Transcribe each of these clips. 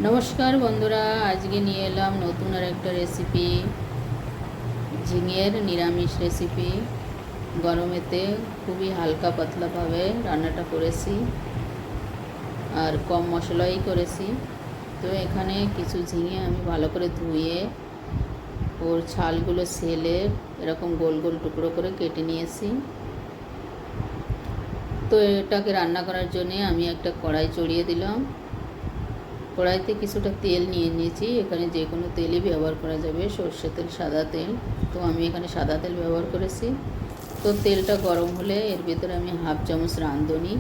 নমস্কার বন্ধুরা, আজকে নিয়ে এলাম নতুন আর একটা রেসিপি, ঝিঙের নিরামিষ রেসিপি। গরমেতে খুবই হালকা পাতলাভাবে রান্নাটা করেছি আর কম মশলাই করেছি। তো এখানে কিছু ঝিঙে আমি ভালো করে ধুয়ে ওর ছালগুলো ছেলে এরকম গোল গোল টুকরো করে কেটে নিয়েছি। তো এটাকে রান্না করার জন্যে আমি একটা কড়াই চড়িয়ে দিলাম। কড়াইতে কিছুটা তেল নিয়ে নিয়েছি। এখানে যে কোনো তেলই ব্যবহার করা যাবে, সর্ষে তেল, সাদা তেল। তো আমি এখানে সাদা তেল ব্যবহার করেছি। তো তেলটা গরম হলে এর ভিতরে আমি হাফ চামচ রাঁধুনি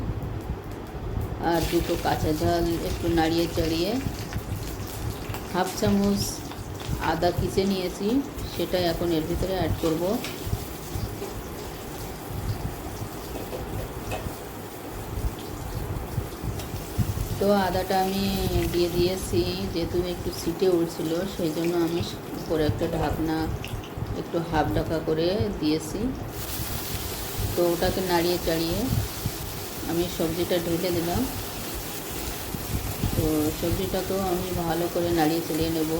আর দুটো কাঁচা ঝাল একটু নাড়িয়ে চাড়িয়ে হাফ চামচ আদা কিচে নিয়েছি, সেটা এখন এর ভিতরে অ্যাড করব। তো আদাটা আমি দিয়ে দিয়েছি, যেহেতু একটু সিটে উঠছিল সেই জন্য আমি উপরে একটা ঢাকনা একটু হাফ ঢাকা করে দিয়েছি। তো ওটাকে নাড়িয়ে চাড়িয়ে আমি সবজিটা ঢেলে দিলাম। তো সবজিটাকেও আমি ভালো করে নাড়িয়ে চাড়িয়ে নেব।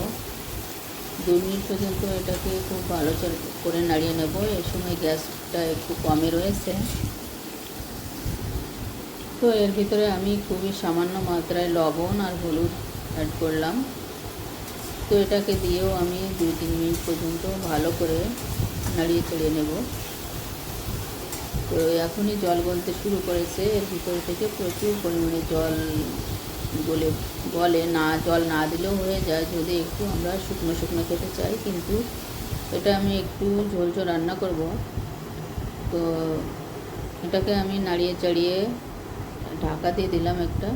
2 মিনিট পর্যন্ত এটাকে খুব ভালো করে নাড়িয়ে নেব। এই সময় গ্যাসটা একটু কমে রয়েছে। তো এর ভিতরে আমি খুবই সামান্য মাত্রায় লবণ আর হলুদ অ্যাড করলাম। তো এটাকে দিয়েও আমি 2-3 মিনিট পর্যন্ত ভালো করে নাড়িয়ে চাড়িয়ে নেব। তো এখনই জল গলতে শুরু করেছে, এর ভিতর থেকে প্রচুর পরিমাণে জল গলে না, জল না দিলেও হয়ে যায় যদি একটু আমরা শুকনো শুকনো খেতে চাই। কিন্তু এটা আমি একটু ঝোল ঝোল রান্না করব। তো এটাকে আমি নাড়িয়ে চাড়িয়ে ঢাকা দিয়ে দিলাম একটা।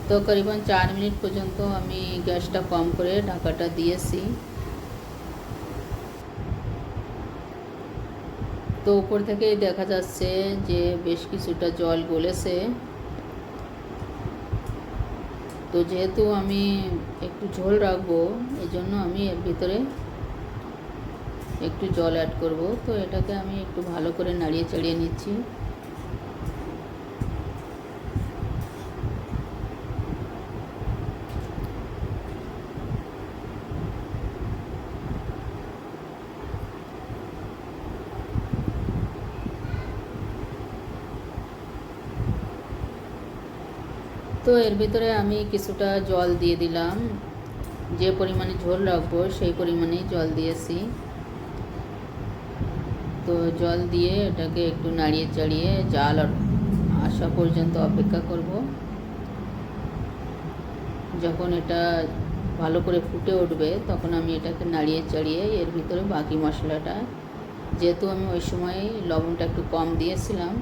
তো করিবন 4 মিনিট পর্যন্ত আমি গ্যাসটা কম করে ঢাকাটা দিয়েছি। তো উপর থেকেই দেখা যাচ্ছে যে বেশ কিছুটা জল গলেছে। তো যেহেতু আমি একটু ঝোল রাখবো, এই জন্য আমি এর ভিতরে একটু জল অ্যাড করব। তো এটাকে আমি একটু ভালো করে নাড়িয়ে চাড়িয়ে নিচ্ছি। তো এর ভিতরে আমি কিছুটা জল দিয়ে দিলাম, যে পরিমাণে ঝোল রাখবো সেই পরিমাণেই জল দিয়েছি। তো জল দিয়ে এটাকে একটু নাড়িয়ে চাড়িয়ে জাল আসা পর্যন্ত অপেক্ষা করব। যখন এটা ভালো করে ফুটে উঠবে তখন আমি এটাকে নাড়িয়ে চাড়িয়ে এর ভিতরে বাকি মশলাটা, যেহেতু আমি ওই সময় লবণটা একটু কম দিয়েছিলাম,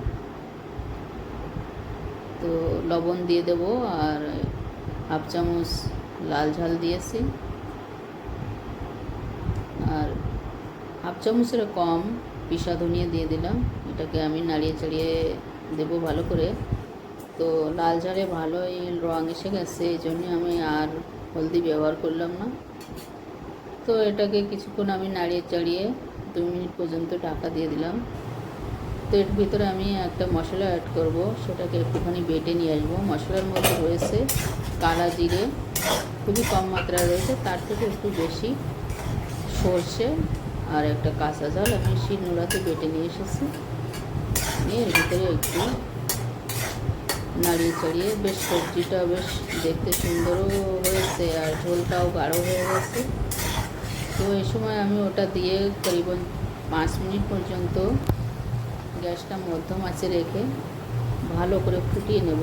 তো লবণ দিয়ে দেব। আর হাফ চামচ লাল ঝাল দিয়েছি আর হাফ চামচের কম পিসা ধনিয়া দিয়ে দিলাম। এটাকে আমি নাড়িয়ে চাড়িয়ে দেবো ভালো করে। তো লাল ঝালে ভালোই রঙ এসে গেছে, এই জন্য আমি আর হলদি ব্যবহার করলাম না। তো এটাকে কিছুক্ষণ আমি নাড়িয়ে চাড়িয়ে 2 মিনিট পর্যন্ত ঢাকা দিয়ে দিলাম। তো এর ভিতরে আমি একটা মশলা অ্যাড করব, সেটাকে একটুখানি বেটে নিয়ে আসবো। মশলার মধ্যে রয়েছে কালা জিরে, খুবই কম মাত্রায় রয়েছে, তার থেকে একটু বেশি সর্ষে আর একটা কাঁচা ঝাল আমি শিলনোড়াতে বেটে নিয়ে এসেছি। নিয়ে এর ভিতরে একটু নাড়িয়ে চাড়িয়ে বেশ সবজিটা বেশ দেখতে সুন্দরও হয়েছে আর ঝোলটাও গাঢ় হয়ে গেছে। তো এই সময় আমি ওটা দিয়ে করিবন 5 মিনিট পর্যন্ত গ্যাসটা মধ্যম আঁচে রেখে ভালো করে ফুটিয়ে নেব।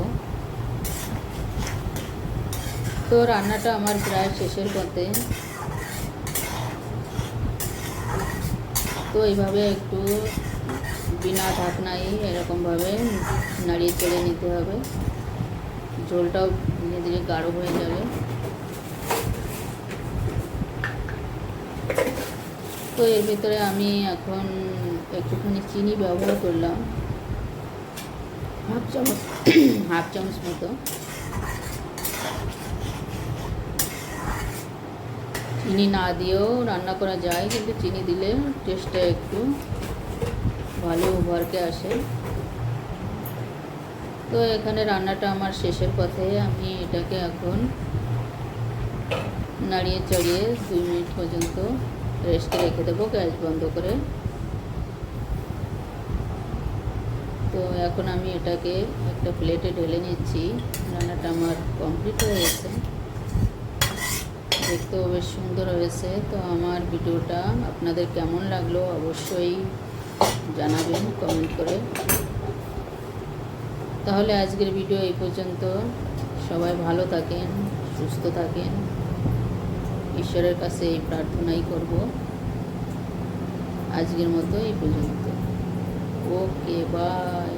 তো রান্নাটা আমার প্রায় শেষের পথে। তো এইভাবে একটু বিনা ঢাকনায় এরকমভাবে নাড়িয়ে চেড়ে নিতে হবে, ঝোলটাও ধীরে ধীরে গাঢ় হয়ে যাবে। তো এর ভিতরে আমি এখন একটুখানি চিনি ব্যবহার করলাম, হাফ চামচ মতো। চিনি না দিয়েও রান্না করা যায়, কিন্তু চিনি দিলে টেস্টটা একটু ভালো উভারকে আসে। তো তো এখানে রান্নাটা আমার শেষের পথে। আমি এটাকে এখন নাড়িয়ে চাড়িয়ে 2 মিনিট পর্যন্ত রেস্টে রেখে দেবো গ্যাস বন্ধ করে। তো এখন আমি এটাকে একটা প্লেটে ঢেলে নিচ্ছি। রান্নাটা আমার কমপ্লিট হয়ে গেছে, দেখতেও বেশ সুন্দর হয়েছে। তো আমার ভিডিওটা আপনাদের কেমন লাগলো অবশ্যই জানাবেন কমেন্ট করে। তাহলে আজকের ভিডিও এই পর্যন্ত। সবাই ভালো থাকেন, সুস্থ থাকেন, ঈশ্বরের কাছে এই প্রার্থনাই করব। আজকের মতো এই পর্যন্ত। ওকে, বাই।